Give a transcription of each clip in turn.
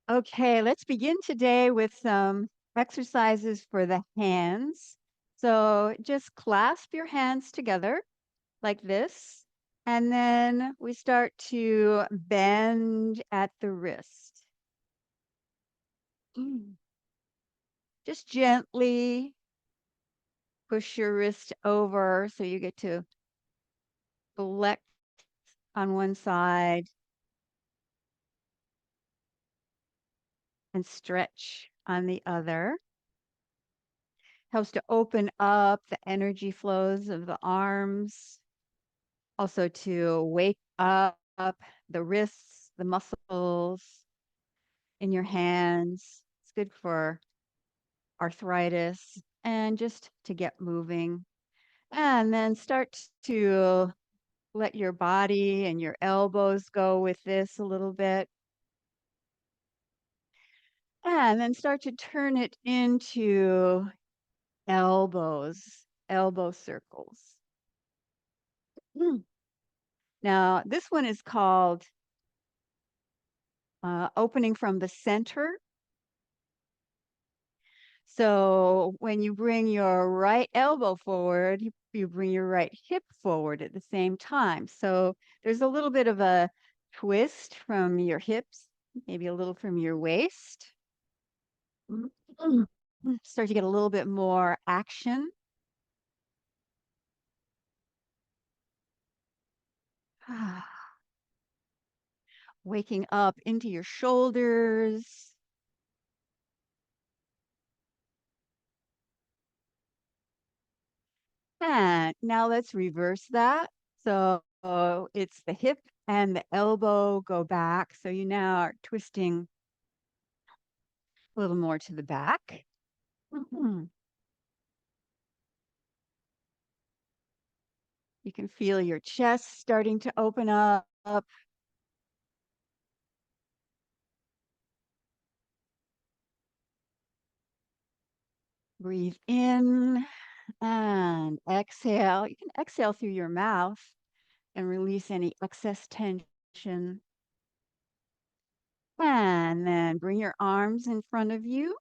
Okay, let's begin today with some exercises for the hands. So just clasp your hands together like this, and then we start to bend at the wrist. Mm. Just gently push your wrist over so you get to flex on one side and stretch on the other. Helps to open up the energy flows of the arms, also to wake up the wrists, the muscles in your hands. It's good for arthritis and just to get moving. And then start to let your body and your elbows go with this a little bit. And then start to turn it into elbow circles. Mm. Now, this one is called opening from the center. So when you bring your right elbow forward, you bring your right hip forward at the same time. So there's a little bit of a twist from your hips, maybe a little from your waist. Start to get a little bit more action. Waking up into your shoulders. And now let's reverse that. So it's the hip and the elbow go back. So you now are twisting a little more to the back. Mhm. You can feel your chest starting to open up. Breathe in and exhale. You can exhale through your mouth and release any excess tension. And then bring your arms in front of you.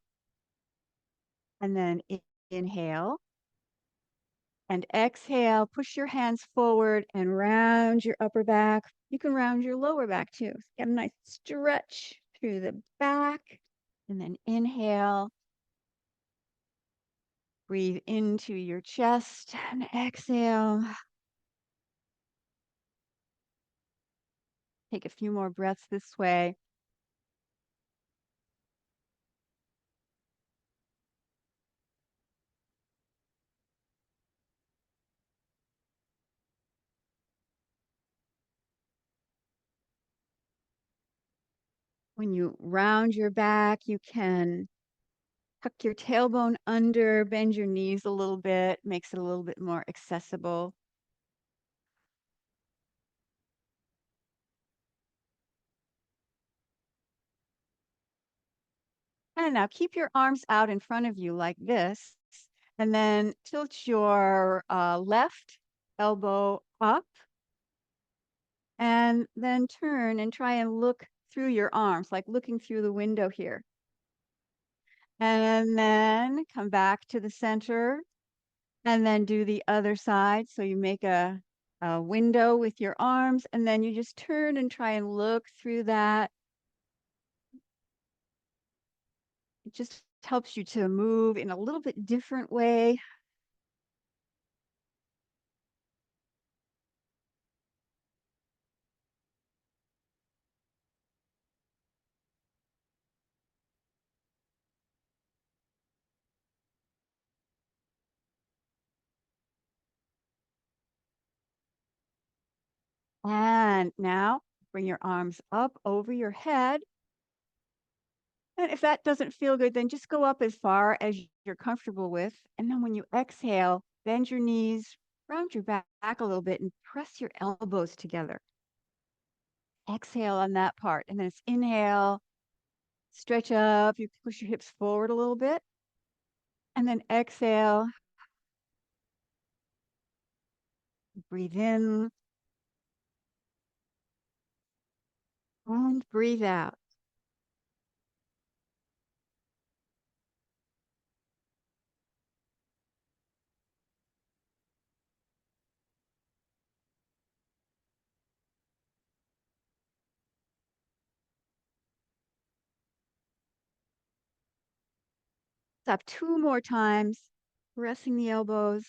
And then inhale. And exhale, push your hands forward and round your upper back. You can round your lower back too. Get a nice stretch through the back. And then inhale, breathe into your chest and exhale. Take a few more breaths this way. When you round your back, you can tuck your tailbone under, bend your knees a little bit, makes it a little bit more accessible. And now keep your arms out in front of you like this, and then tilt your left elbow up, and then turn and try and look through your arms, like looking through the window here. And then come back to the center, and then do the other side. So you make a window with your arms, and then you just turn and try and look through that. It just helps you to move in a little bit different way. And now bring your arms up over your head. And if that doesn't feel good, then just go up as far as you're comfortable with. And then when you exhale, bend your knees, round your back a little bit, and press your elbows together. Exhale on that part. And then it's inhale, stretch up. You push your hips forward a little bit. And then exhale, breathe in And breathe out. Stop two more times, pressing the elbows.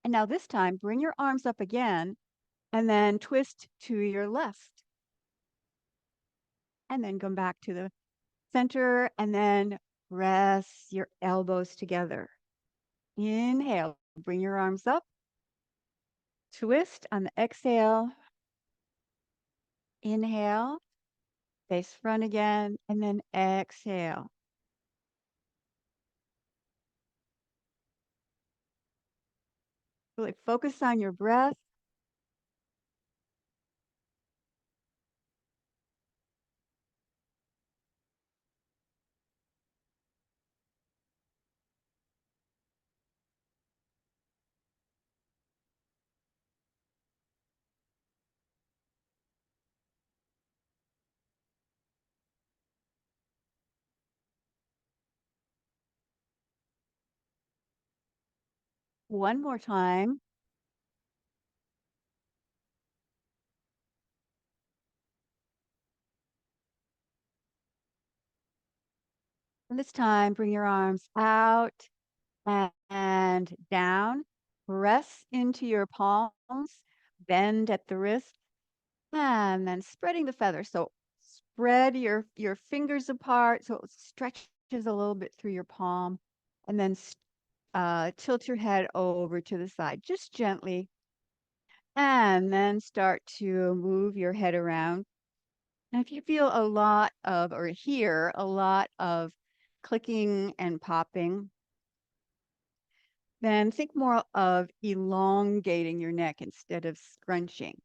And now this time, bring your arms up again and then twist to your left. And then come back to the center and then press your elbows together. Inhale, bring your arms up. Twist on the exhale. Inhale, face front again, and then exhale. Really focus on your breath. One more time. And this time, bring your arms out and down. Press into your palms, bend at the wrist, and then spreading the feather. So spread your fingers apart so it stretches a little bit through your palm, and then tilt your head over to the side, just gently, and then start to move your head around. And if you feel a lot of, or hear a lot of clicking and popping, then think more of elongating your neck instead of scrunching.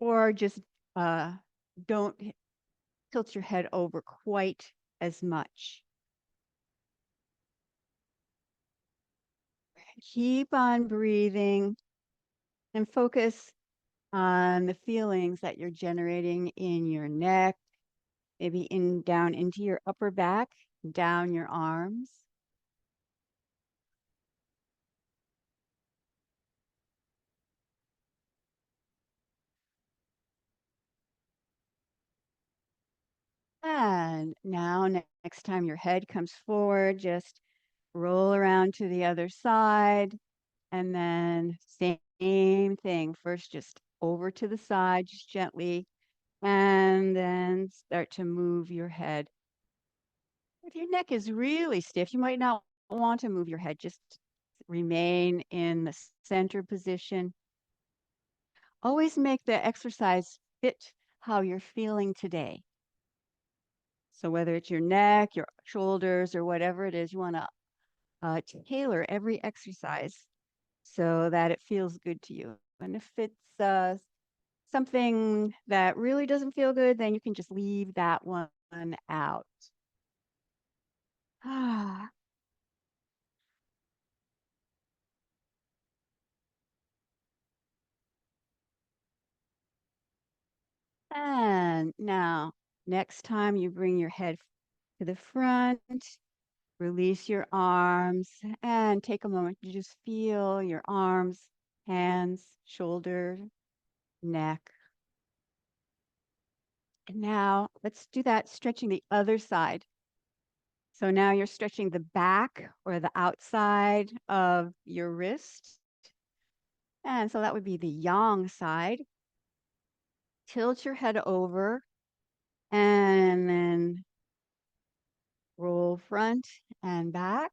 Or just uh, don't tilt your head over quite as much. Keep on breathing and focus on the feelings that you're generating in your neck, maybe in down into your upper back, down your arms. And now next time your head comes forward, just roll around to the other side. And then same thing. First, just over to the side, just gently, and then start to move your head. If your neck is really stiff, you might not want to move your head. Just remain in the center position. Always make the exercise fit how you're feeling today. So whether it's your neck, your shoulders, or whatever it is, you want to tailor every exercise so that it feels good to you. And if it's something that really doesn't feel good, then you can just leave that one out. Ah, and now, next time you bring your head to the front, release your arms, and take a moment to just feel your arms, hands, shoulders, neck. And now let's do that stretching the other side. So now you're stretching the back or the outside of your wrist. And so that would be the yang side. Tilt your head over and then roll front and back.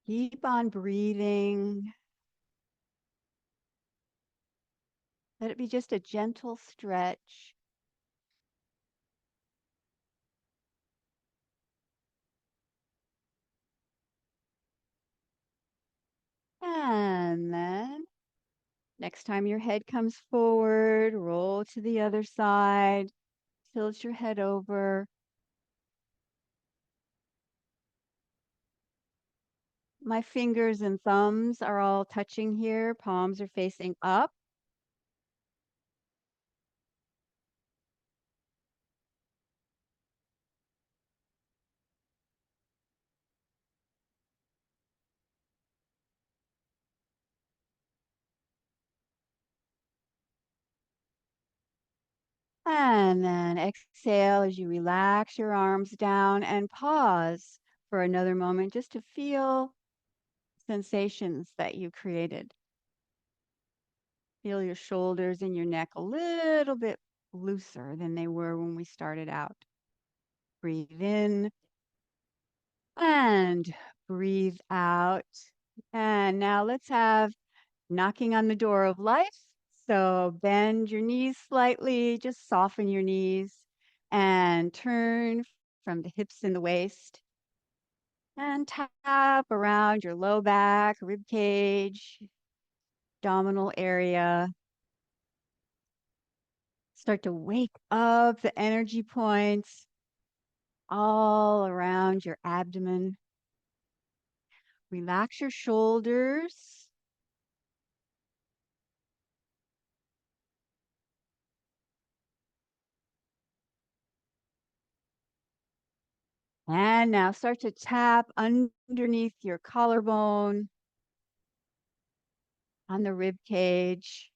Keep on breathing. Let it be just a gentle stretch. And then Next time your head comes forward, roll to the other side, tilt your head over. My fingers and thumbs are all touching here. Palms are facing up. And then exhale as you relax your arms down and pause for another moment just to feel sensations that you created. Feel your shoulders and your neck a little bit looser than they were when we started out. Breathe in and breathe out. And now let's have knocking on the door of life. So bend your knees slightly, just soften your knees and turn from the hips and the waist and tap around your low back, rib cage, abdominal area. Start to wake up the energy points all around your abdomen. Relax your shoulders. And now start to tap underneath your collarbone, on the rib cage.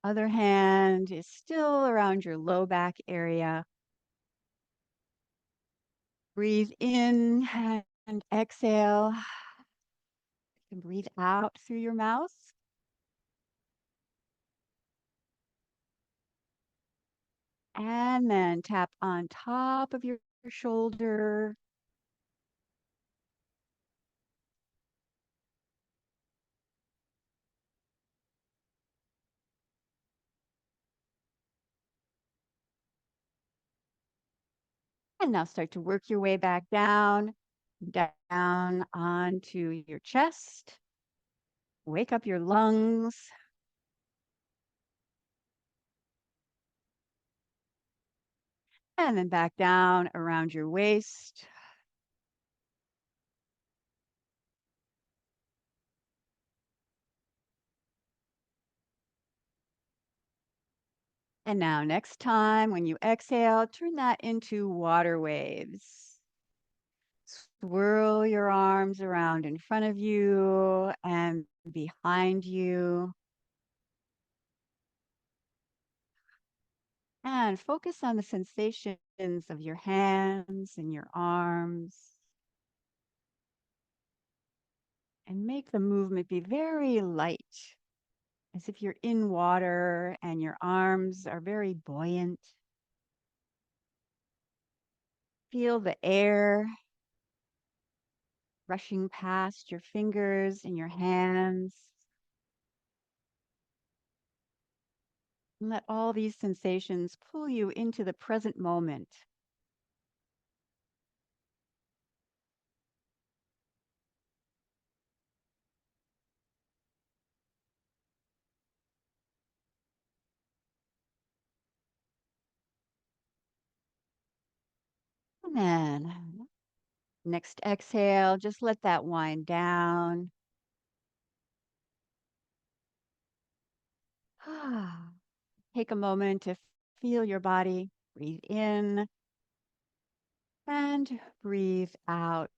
Other hand is still around your low back area. Breathe in and exhale. You can breathe out through your mouth. And then tap on top of your shoulder. And now start to work your way back down onto your chest. Wake up your lungs. And then back down around your waist. And now next time when you exhale, turn that into water waves. Swirl your arms around in front of you and behind you. And focus on the sensations of your hands and your arms. And make the movement be very light, as if you're in water and your arms are very buoyant. Feel the air rushing past your fingers and your hands. And let all these sensations pull you into the present moment. And then next exhale, just let that wind down. Take a moment to feel your body. Breathe in and breathe out.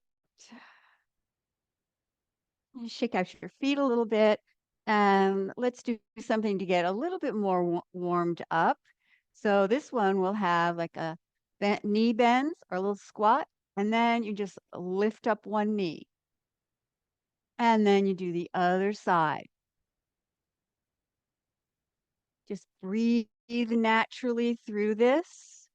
Shake out your feet a little bit. And let's do something to get a little bit more warmed up. So this one will have like a knee bends or a little squat. And then you just lift up one knee. And then you do the other side. Just breathe naturally through this.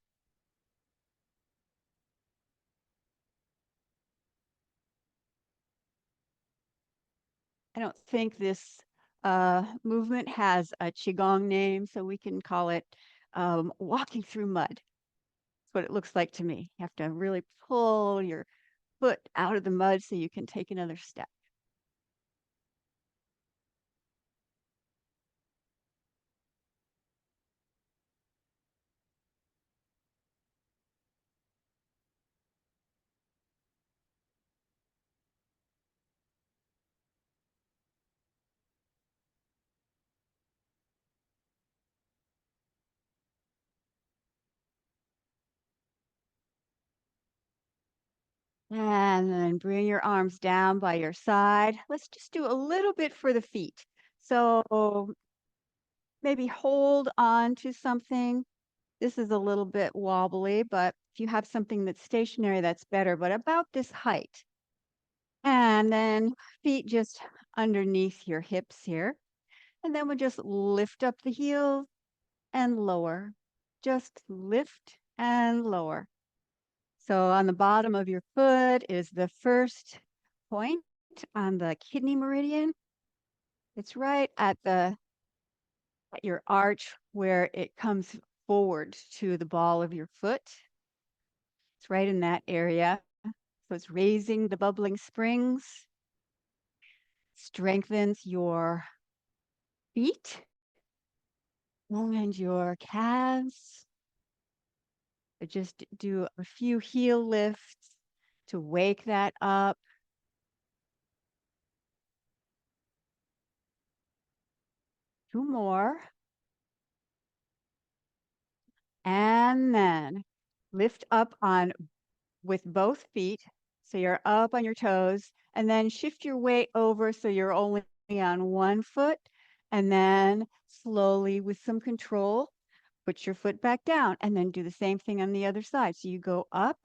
I don't think this movement has a Qigong name, so we can call it walking through mud. That's what it looks like to me. You have to really pull your foot out of the mud so you can take another step. And then bring your arms down by your side. Let's just do a little bit for the feet. So maybe hold on to something. This is a little bit wobbly, but if you have something that's stationary, that's better, but about this height. And then feet just underneath your hips here. And then we'll just lift up the heels and lower. Just lift and lower. So on the bottom of your foot is the first point on the kidney meridian. It's right at your arch where it comes forward to the ball of your foot. It's right in that area. So it's raising the bubbling springs, strengthens your feet and your calves. So just do a few heel lifts to wake that up. Two more. And then lift up on with both feet. So you're up on your toes and then shift your weight over so you're only on one foot. And then slowly with some control, put your foot back down and then do the same thing on the other side. So you go up,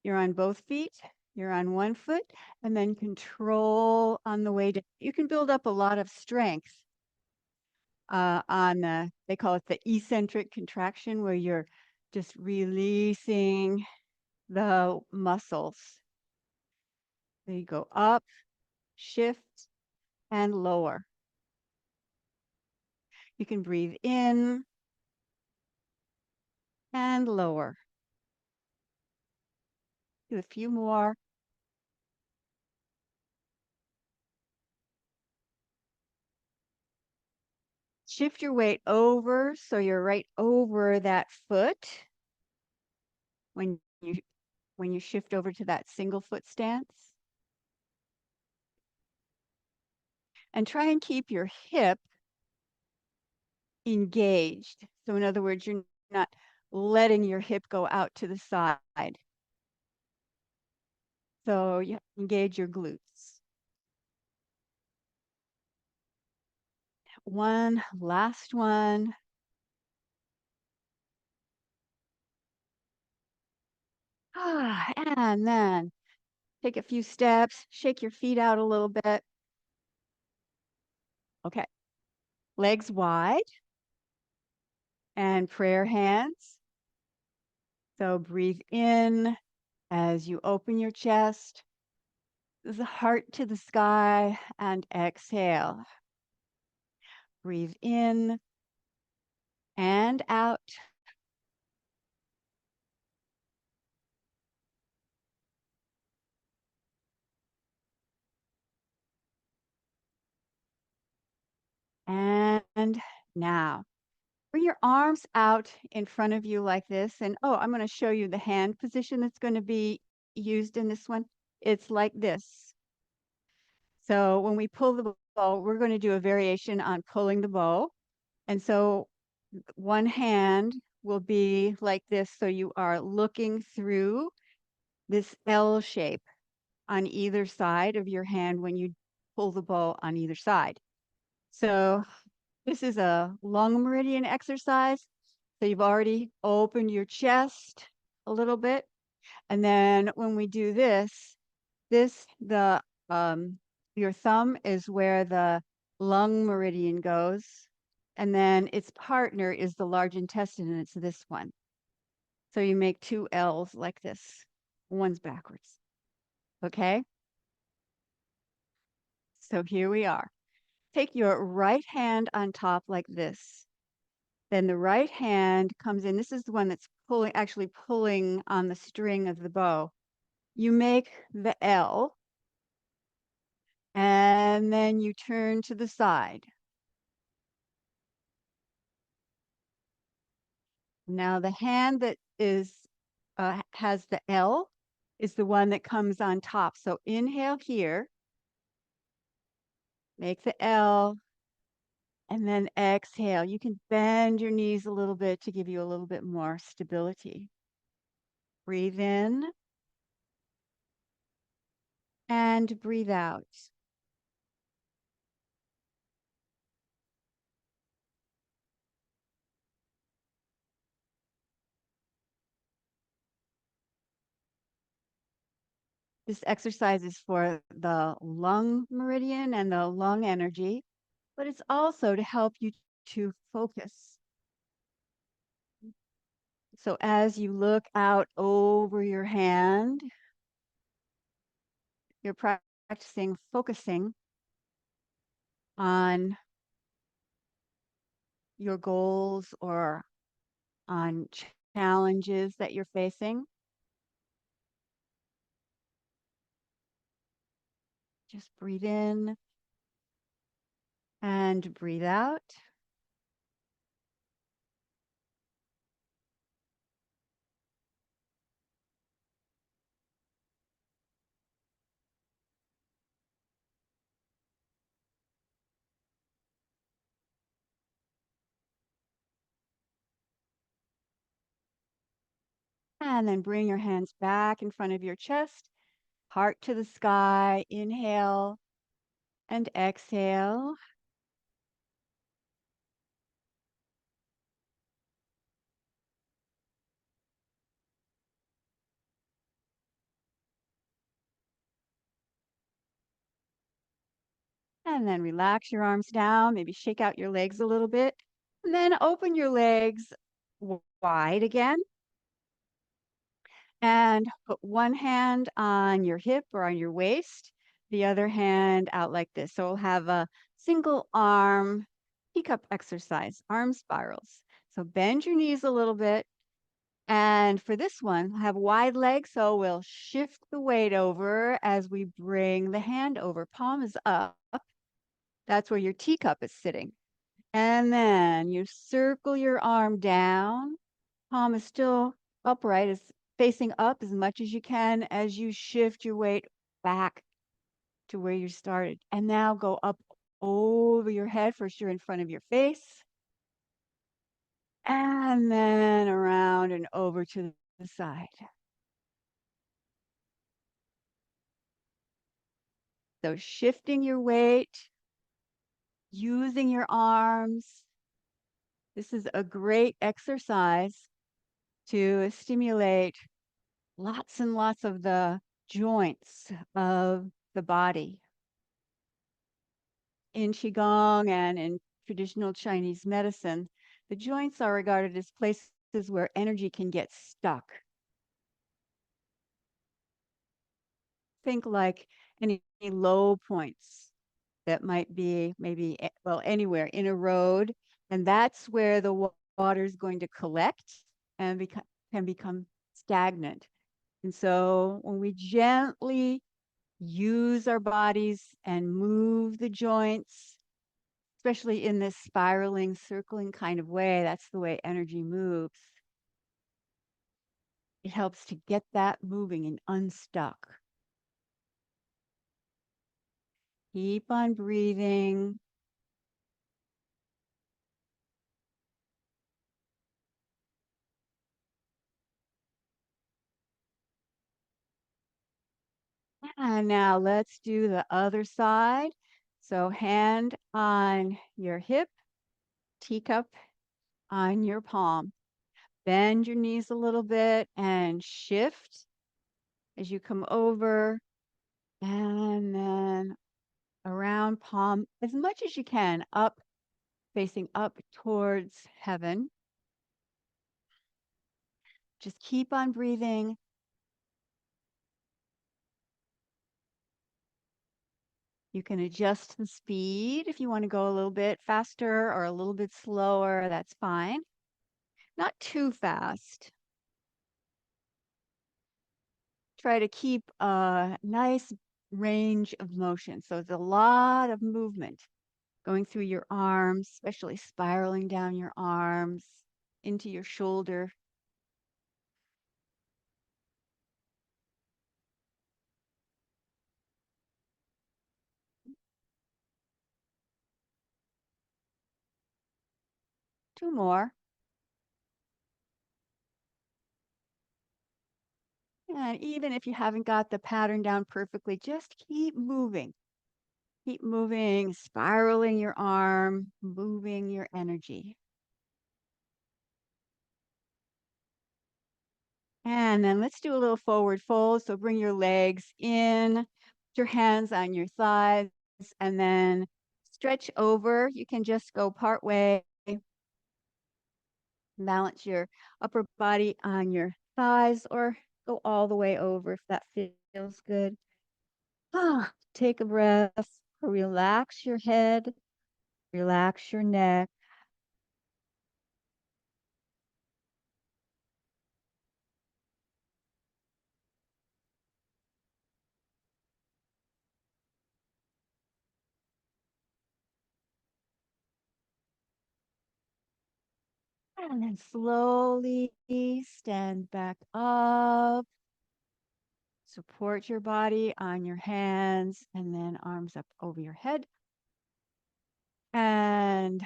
you're on both feet, you're on one foot, and then control on the way down. You can build up a lot of strength on they call it the eccentric contraction, where you're just releasing the muscles. So you go up, shift, and lower. You can breathe in and lower. Do a few more. Shift your weight over so you're right over that foot when you shift over to that single foot stance. And try and keep your hip engaged. So in other words, you're not letting your hip go out to the side. So you engage your glutes. One last one. And then take a few steps, shake your feet out a little bit. Okay, legs wide and prayer hands. So breathe in as you open your chest, the heart to the sky, and exhale. Breathe in and out. And now bring your arms out in front of you like this. And oh, I'm going to show you the hand position that's going to be used in this one. It's like this. So when we pull the bow, we're going to do a variation on pulling the bow. And so one hand will be like this. So you are looking through this L shape on either side of your hand when you pull the bow on either side. So this is a lung meridian exercise. So you've already opened your chest a little bit. And then when we do this, the your thumb is where the lung meridian goes. And then its partner is the large intestine, and it's this one. So you make two L's like this. One's backwards. Okay? So here we are. Take your right hand on top like this. Then the right hand comes in. This is the one that's actually pulling on the string of the bow. You make the L, and then you turn to the side. Now the hand that has the L is the one that comes on top. So inhale here, make the L, and then exhale. You can bend your knees a little bit to give you a little bit more stability. Breathe in and breathe out. This exercise is for the lung meridian and the lung energy, but it's also to help you to focus. So as you look out over your hand, you're practicing focusing on your goals or on challenges that you're facing. Just breathe in and breathe out. And then bring your hands back in front of your chest, heart to the sky. Inhale and exhale. And then relax your arms down, maybe shake out your legs a little bit. And then open your legs wide again. And put one hand on your hip or on your waist, the other hand out like this. So we'll have a single arm teacup exercise, arm spirals. So bend your knees a little bit. And for this one, have wide legs. So we'll shift the weight over as we bring the hand over. Palm is up. That's where your teacup is sitting. And then you circle your arm down. Palm is still upright, is facing up as much as you can as you shift your weight back to where you started. And now go up over your head. First, you're in front of your face. And then around and over to the side. So shifting your weight, using your arms. This is a great exercise to stimulate lots and lots of the joints of the body. In Qigong and in traditional Chinese medicine, the joints are regarded as places where energy can get stuck. Think like any low points that might be maybe, well, anywhere in a road. And that's where the water is going to collect and can become stagnant. And so when we gently use our bodies and move the joints, especially in this spiraling, circling kind of way, that's the way energy moves. It helps to get that moving and unstuck. Keep on breathing. And now let's do the other side. So hand on your hip, teacup on your palm. Bend your knees a little bit and shift as you come over and then around palm as much as you can, up, facing up towards heaven. Just keep on breathing. You can adjust the speed if you want to go a little bit faster or a little bit slower, that's fine. Not too fast. Try to keep a nice range of motion. So it's a lot of movement going through your arms, especially spiraling down your arms into your shoulder. Two more. And even if you haven't got the pattern down perfectly, just keep moving. Keep moving, spiraling your arm, moving your energy. And then let's do a little forward fold. So bring your legs in, put your hands on your thighs, and then stretch over. You can just go part way, balance your upper body on your thighs, or go all the way over if that feels good. Take a breath, relax your head, relax your neck. And then slowly stand back up. Support your body on your hands and then arms up over your head. And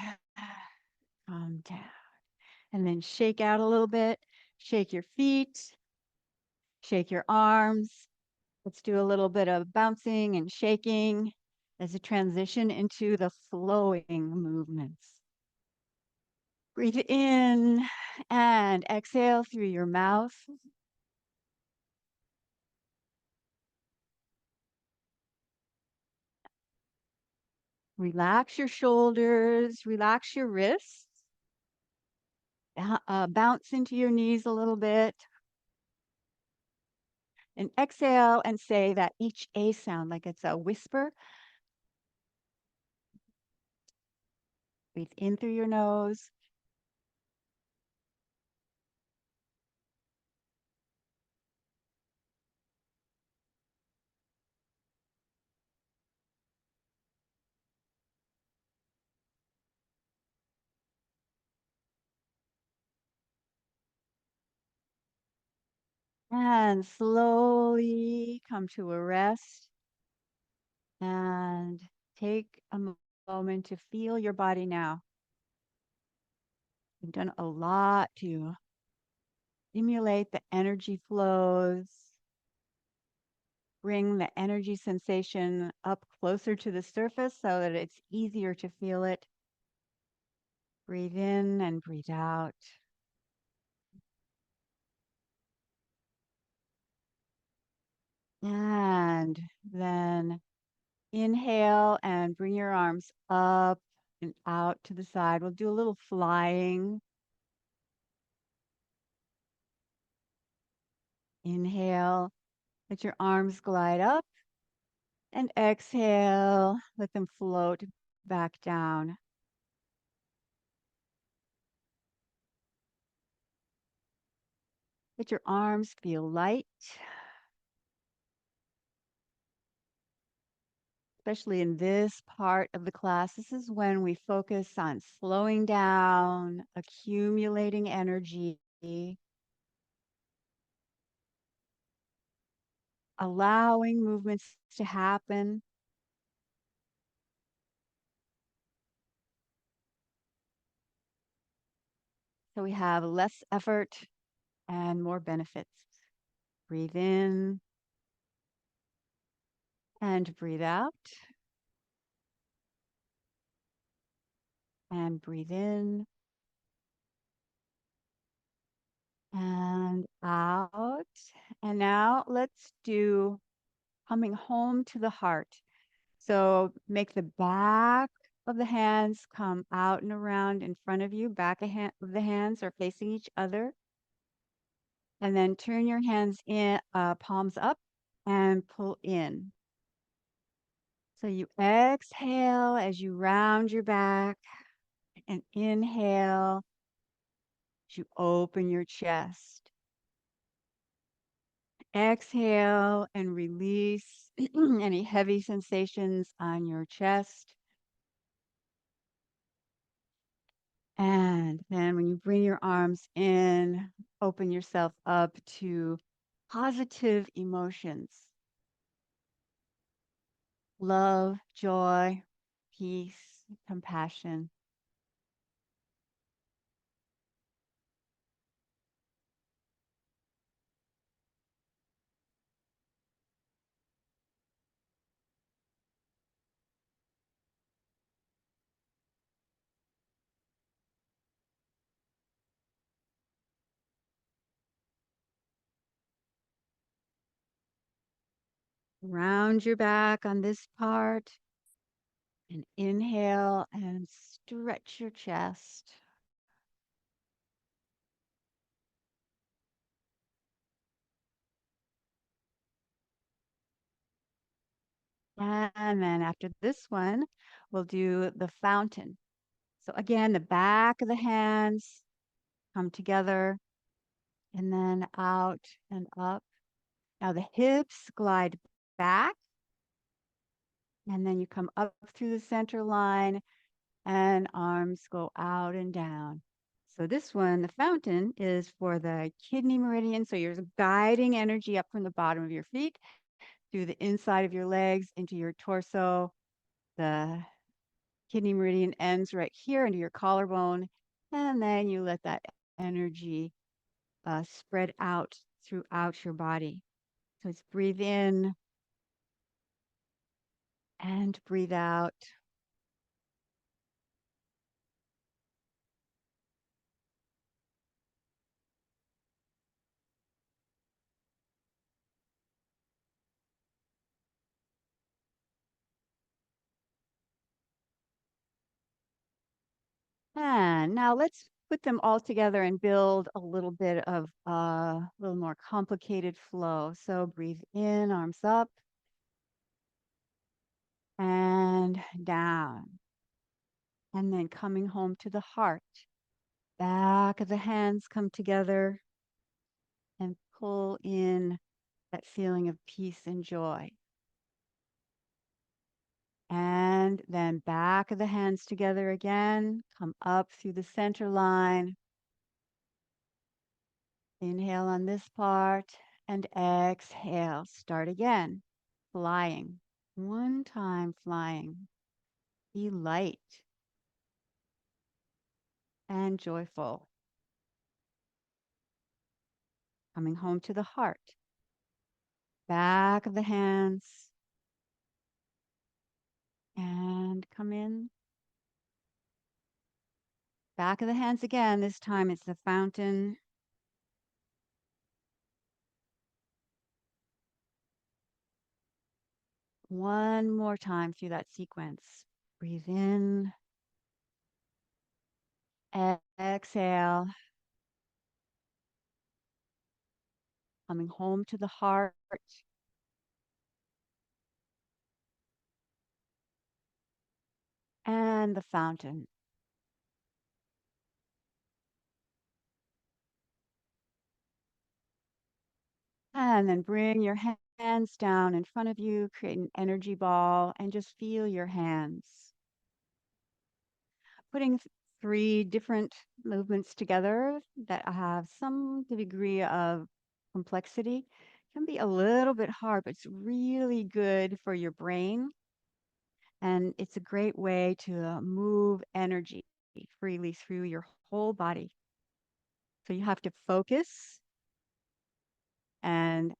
calm down. And then shake out a little bit. Shake your feet. Shake your arms. Let's do a little bit of bouncing and shaking as a transition into the flowing movements. Breathe in and exhale through your mouth. Relax your shoulders, relax your wrists. Bounce into your knees a little bit. And exhale and say that HA sound like it's a whisper. Breathe in through your nose. And slowly come to a rest. And take a moment to feel your body now. You've done a lot to stimulate the energy flows, bring the energy sensation up closer to the surface so that it's easier to feel it. Breathe in and breathe out. And then inhale and bring your arms up and out to the side. We'll do a little flying. Inhale, let your arms glide up, and exhale, let them float back down. Let your arms feel light, especially in this part of the class. This is when we focus on slowing down, accumulating energy, allowing movements to happen. So we have less effort and more benefits. Breathe in and breathe out. And breathe in and out. And now let's do coming home to the heart. So make the back of the hands come out and around in front of you. Back of the hands are facing each other. And then turn your hands in, palms up and pull in. So you exhale as you round your back and inhale as you open your chest. Exhale and release any heavy sensations on your chest. And then when you bring your arms in, open yourself up to positive emotions. Love, joy, peace, compassion. Round your back on this part and inhale and stretch your chest. And then after this one, we'll do the fountain. So again, the back of the hands come together and then out and up. Now the hips glide back and then you come up through the center line and arms go out and down. So this one, the fountain, is for the kidney meridian. So you're guiding energy up from the bottom of your feet through the inside of your legs into your torso. The kidney meridian ends right here into your collarbone. And then you let that energy spread out throughout your body. So it's breathe in and breathe out. And now let's put them all together and build a little bit of a little more complicated flow. So breathe in, arms up and down. And then coming home to the heart. Back of the hands come together and pull in that feeling of peace and joy. And then back of the hands together again. Come up through the center line. Inhale on this part and exhale. Start again. Flying. One time flying. Be light and joyful. Coming home to the heart. Back of the hands. And come in. Back of the hands again. This time it's the fountain. One more time through that sequence. Breathe in. Exhale. Coming home to the heart. And the fountain. And then bring your hands down in front of you, create an energy ball, and just feel your hands. Putting three different movements together that have some degree of complexity can be a little bit hard, but it's really good for your brain. And it's a great way to move energy freely through your whole body. So you have to focus and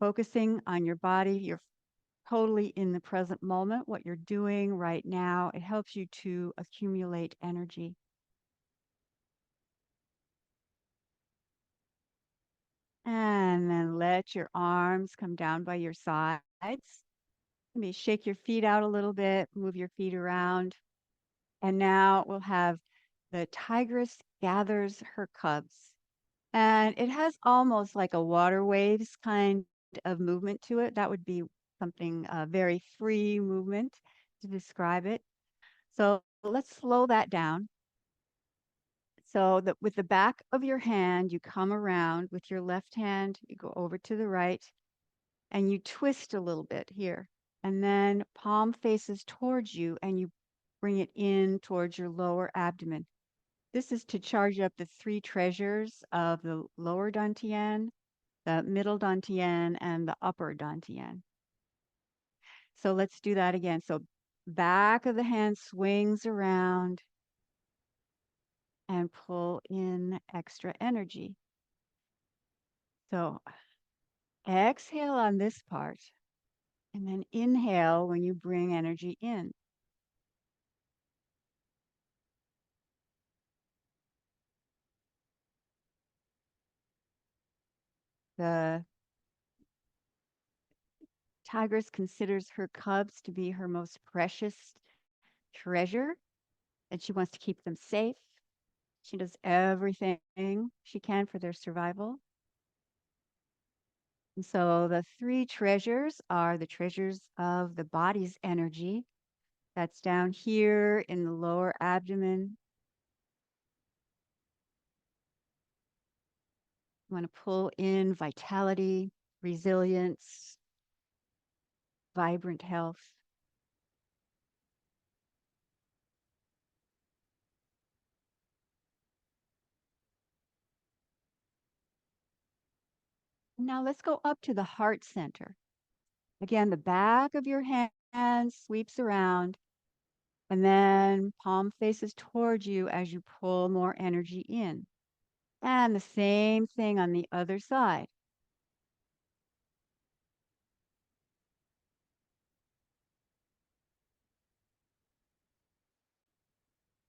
focusing on your body, you're totally in the present moment, what you're doing right now. It helps you to accumulate energy. And then let your arms come down by your sides. Maybe shake your feet out a little bit, move your feet around. And now we'll have the Tigress Gathers Her Cubs. And it has almost like a water waves kind of movement to it. That would be something, a very free movement to describe it. So let's slow that down. So that with the back of your hand, you come around with your left hand, you go over to the right, and you twist a little bit here. And then palm faces towards you, and you bring it in towards your lower abdomen. This is to charge up the three treasures of the lower dantian, the middle dantian, and the upper dantian. So let's do that again. So back of the hand swings around and pull in extra energy. So exhale on this part and then inhale when you bring energy in. The Tigress considers her cubs to be her most precious treasure, and she wants to keep them safe. She does everything she can for their survival. And so the three treasures are the treasures of the body's energy. That's down here in the lower abdomen. You want to pull in vitality, resilience, vibrant health. Now let's go up to the heart center. Again, the back of your hand sweeps around, and then palm faces towards you as you pull more energy in. And the same thing on the other side.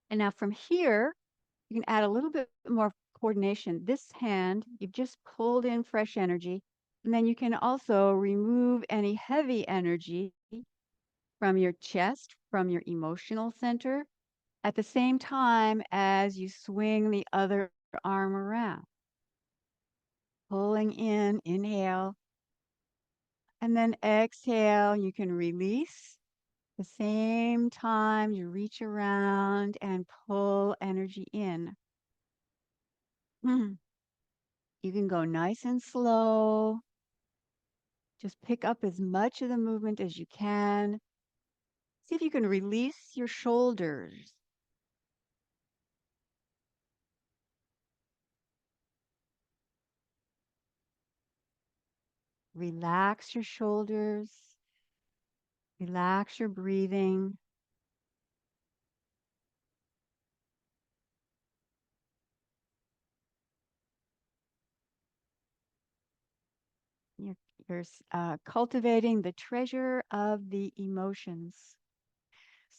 And now from here, you can add a little bit more coordination. This hand, you've just pulled in fresh energy, and then you can also remove any heavy energy from your chest, from your emotional center, at the same time as you swing the other arm around. Pulling in, inhale, and then exhale. You can release the same time you reach around and pull energy in. You can go nice and slow. Just pick up as much of the movement as you can. See if you can release your shoulders. Relax your shoulders. Relax your breathing. You're, you're cultivating the treasure of the emotions.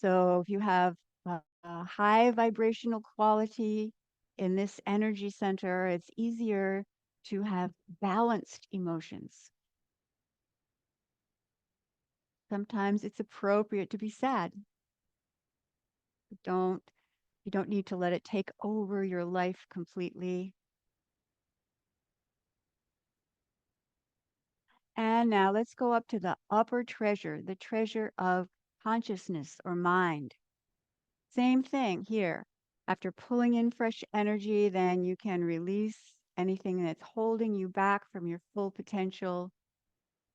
So if you have a high vibrational quality in this energy center, it's easier to have balanced emotions. Sometimes it's appropriate to be sad. Don't You don't need to let it take over your life completely. And now let's go up to the upper treasure, the treasure of consciousness or mind. Same thing here. After pulling in fresh energy, then you can release anything that's holding you back from your full potential.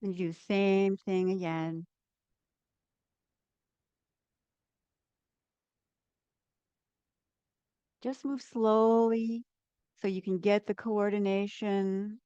And do the same thing again. Just move slowly so you can get the coordination.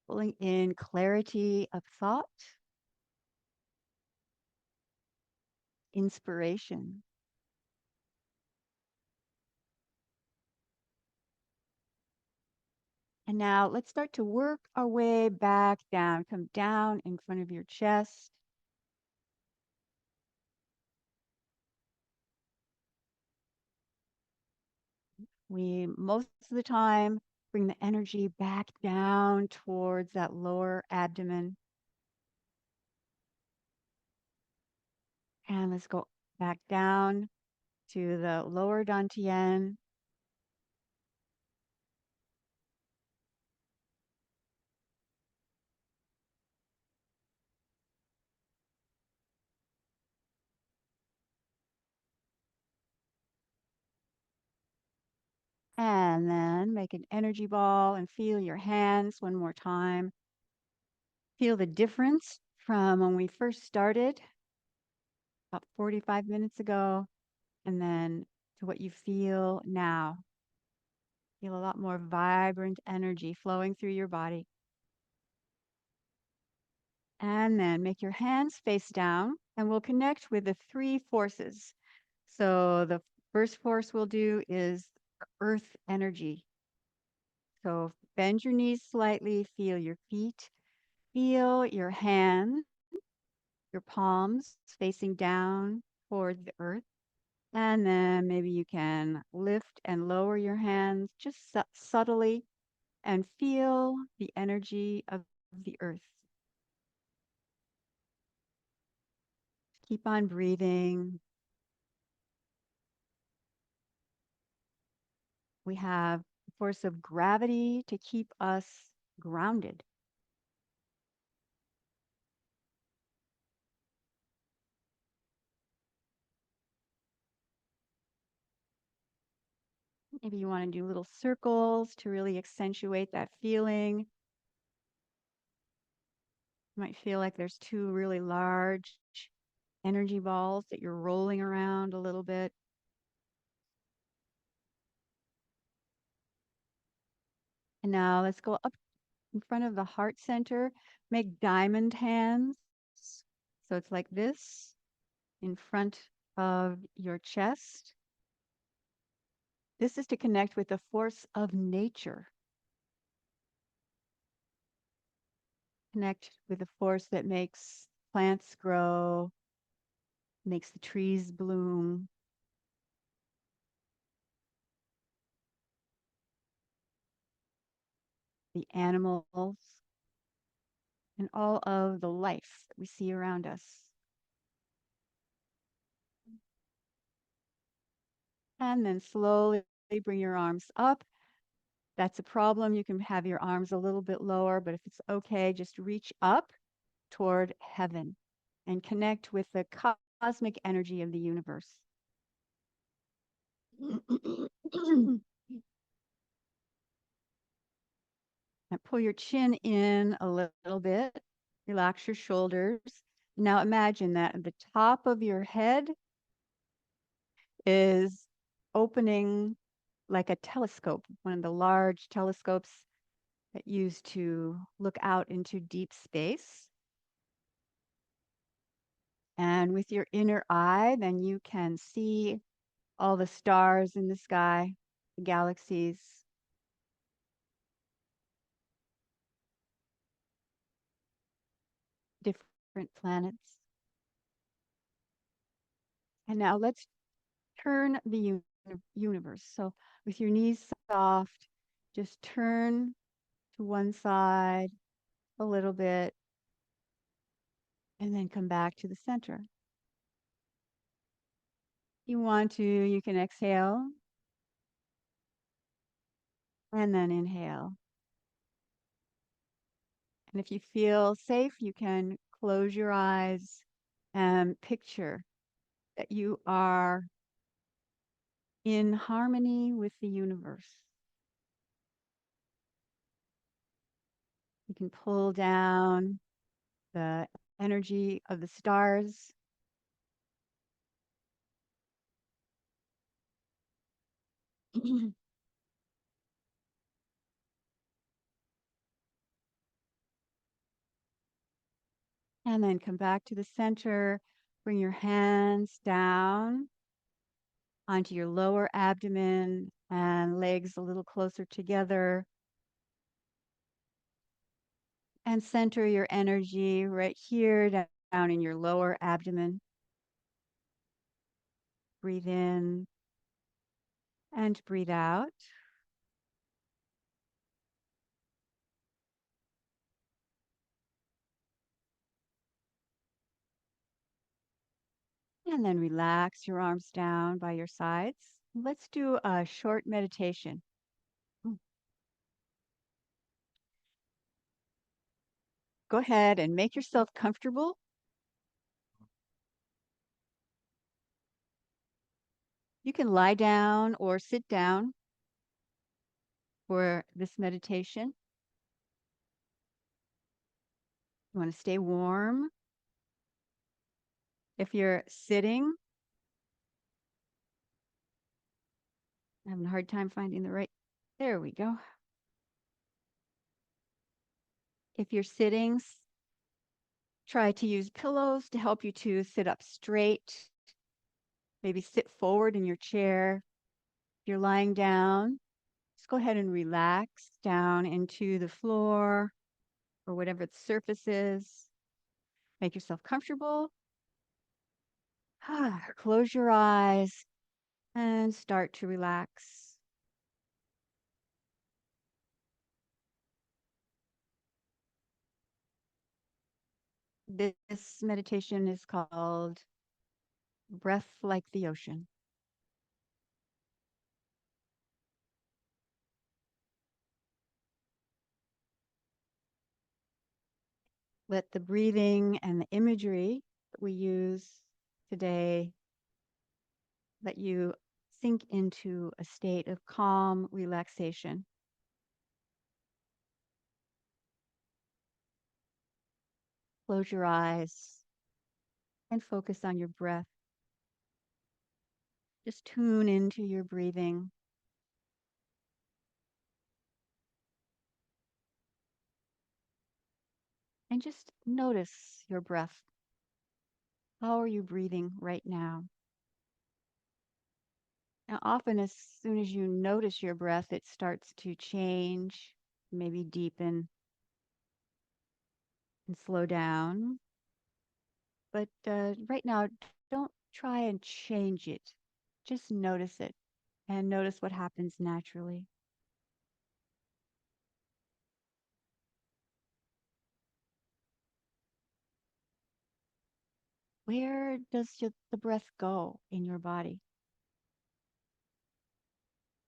Pulling in clarity of thought, inspiration. And now let's start to work our way back down. Come down in front of your chest. We most of the time bring the energy back down towards that lower abdomen. And let's go back down to the lower dantian. And then make an energy ball and feel your hands one more time. Feel the difference from when we first started about 45 minutes ago and then to what you feel now. Feel a lot more vibrant energy flowing through your body. And then make your hands face down and we'll connect with the three forces. So the first force we'll do is earth energy. So bend your knees slightly, feel your feet, feel your hands, your palms facing down toward the earth. And then maybe you can lift and lower your hands just subtly and feel the energy of the earth. Keep on breathing. We have the force of gravity to keep us grounded. Maybe you want to do little circles to really accentuate that feeling. You might feel like there's two really large energy balls that you're rolling around a little bit. And now let's go up in front of the heart center. Make diamond hands. So it's like this in front of your chest. This is to connect with the force of nature. Connect with the force that makes plants grow, makes the trees bloom. The animals, and all of the life that we see around us. And then slowly bring your arms up. That's a problem. You can have your arms a little bit lower, but if it's okay, just reach up toward heaven and connect with the cosmic energy of the universe. And pull your chin in a little bit. Relax your shoulders. Now imagine that at the top of your head is opening like a telescope, one of the large telescopes that used to look out into deep space. And with your inner eye, then you can see all the stars in the sky, the galaxies, different planets. And now let's turn the universe. So with your knees soft, just turn to one side a little bit and then come back to the center. You want to, you can exhale and then inhale. And if you feel safe, you can close your eyes and picture that you are in harmony with the universe. You can pull down the energy of the stars. And then come back to the center. Bring your hands down onto your lower abdomen and legs a little closer together. And center your energy right here down in your lower abdomen. Breathe in and breathe out. And then relax your arms down by your sides. Let's do a short meditation. Go ahead and make yourself comfortable. You can lie down or sit down for this meditation. You want to stay warm. If you're sitting, I'm having a hard time finding the right. There we go. If you're sitting, try to use pillows to help you to sit up straight. Maybe sit forward in your chair. If you're lying down, Just go ahead and relax down into the floor or whatever the surface is. Make yourself comfortable. Close your eyes and start to relax. This meditation is called Breath Like the Ocean. Let the breathing and the imagery that we use today let you sink into a state of calm relaxation. Close your eyes and focus on your breath. Just tune into your breathing. And just notice your breath. How are you breathing right now? Now, often as soon as you notice your breath, it starts to change, maybe deepen and slow down. But right now, don't try and change it. Just notice it and notice what happens naturally. Where does the breath go in your body?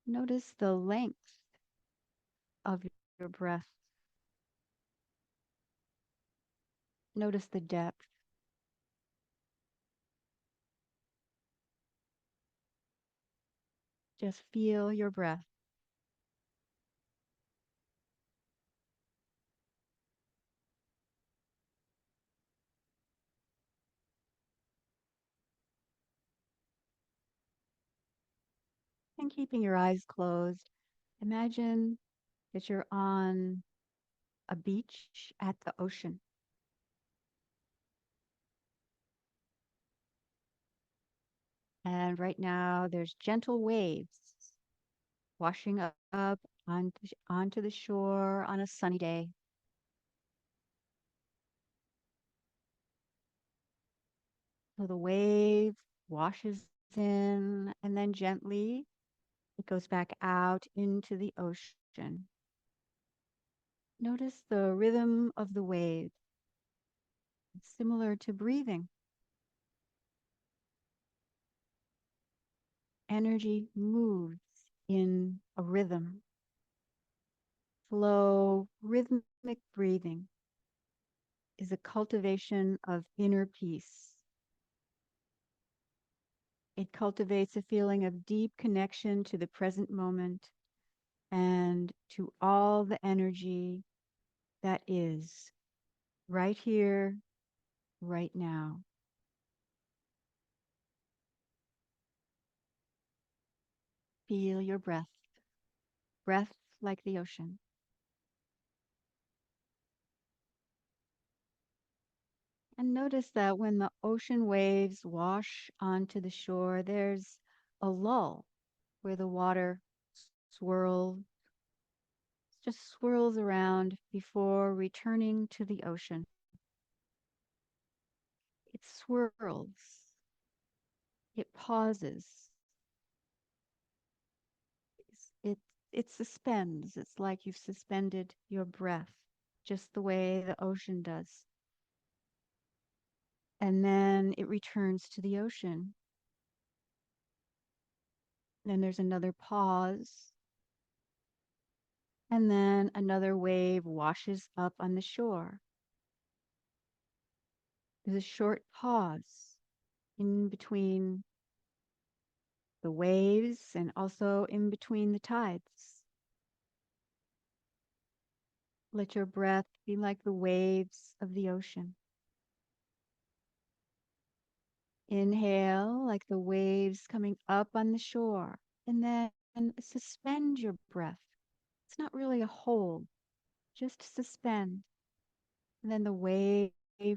Notice the length of your breath. Notice the depth. Just feel your breath. And keeping your eyes closed, imagine that you're on a beach at the ocean. And right now, there's gentle waves washing up onto the shore on a sunny day. So the wave washes in and then gently it goes back out into the ocean. Notice the rhythm of the wave. It's similar to breathing. Energy moves in a rhythm. Slow, rhythmic breathing is a cultivation of inner peace. It cultivates a feeling of deep connection to the present moment and to all the energy that is right here, right now. Feel your breath, breath like the ocean. And notice that when the ocean waves wash onto the shore, there's a lull where the water swirls, just swirls around before returning to the ocean. It swirls, it pauses, it, it suspends. It's like you've suspended your breath, just the way the ocean does. And then it returns to the ocean. Then there's another pause. And then another wave washes up on the shore. There's a short pause in between the waves and also in between the tides. Let your breath be like the waves of the ocean. Inhale like the waves coming up on the shore, and then suspend your breath. It's not really a hold, just suspend. And then the wave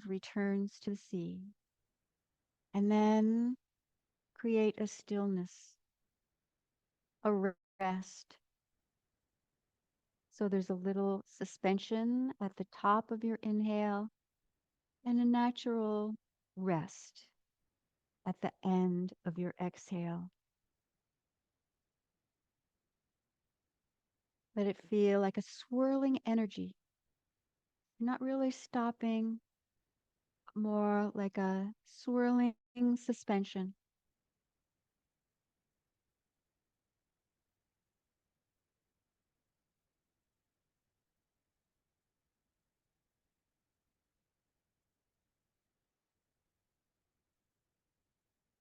returns to the sea. And then create a stillness, a rest, So there's a little suspension at the top of your inhale and a natural rest at the end of your exhale. Let it feel like a swirling energy. You're not really stopping, more like a swirling suspension.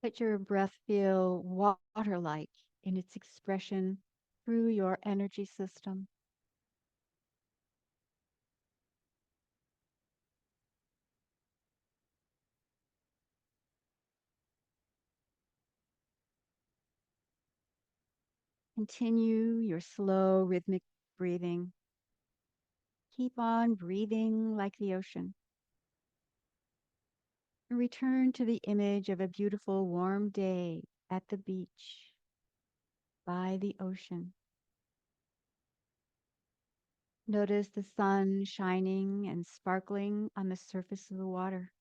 Let your breath feel water-like in its expression through your energy system. Continue your slow rhythmic breathing. Keep on breathing like the ocean. And return to the image of a beautiful warm day at the beach by the ocean. Notice the sun shining and sparkling on the surface of the water.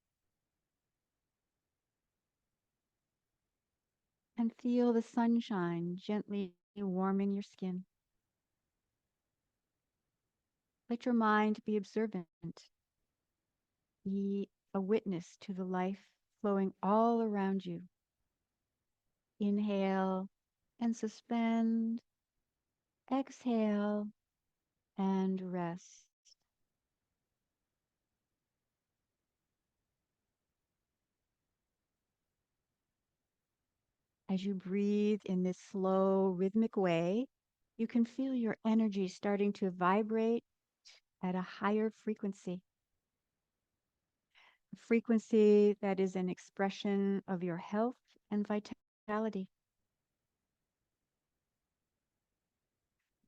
And feel the sunshine gently warming your skin. Let your mind be observant. Be a witness to the life flowing all around you. Inhale and suspend. Exhale and rest. As you breathe in this slow, rhythmic way, you can feel your energy starting to vibrate at a higher frequency, a frequency that is an expression of your health and vitality,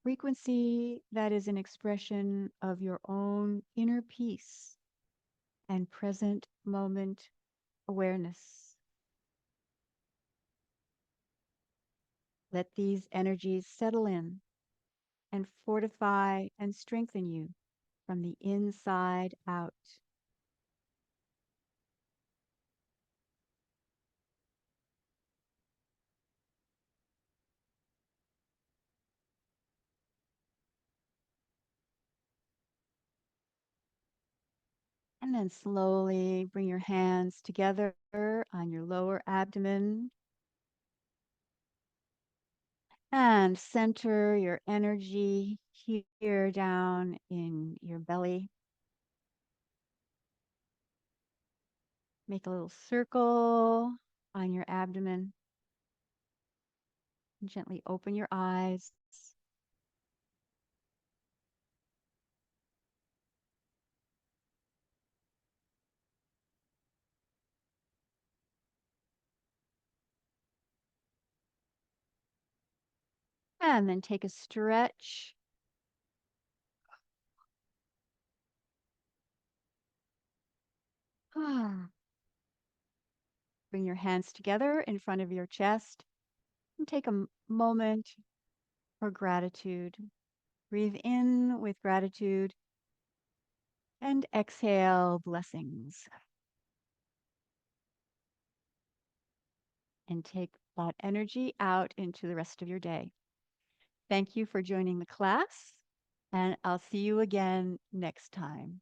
frequency that is an expression of your own inner peace and present moment awareness. Let these energies settle in and fortify and strengthen you from the inside out. And then slowly bring your hands together on your lower abdomen and center your energy here down in your belly. Make a little circle on your abdomen. Gently open your eyes. And then take a stretch. Bring your hands together in front of your chest and take a moment for gratitude. Breathe in with gratitude and exhale blessings. And take that energy out into the rest of your day. Thank you for joining the class, and I'll see you again next time.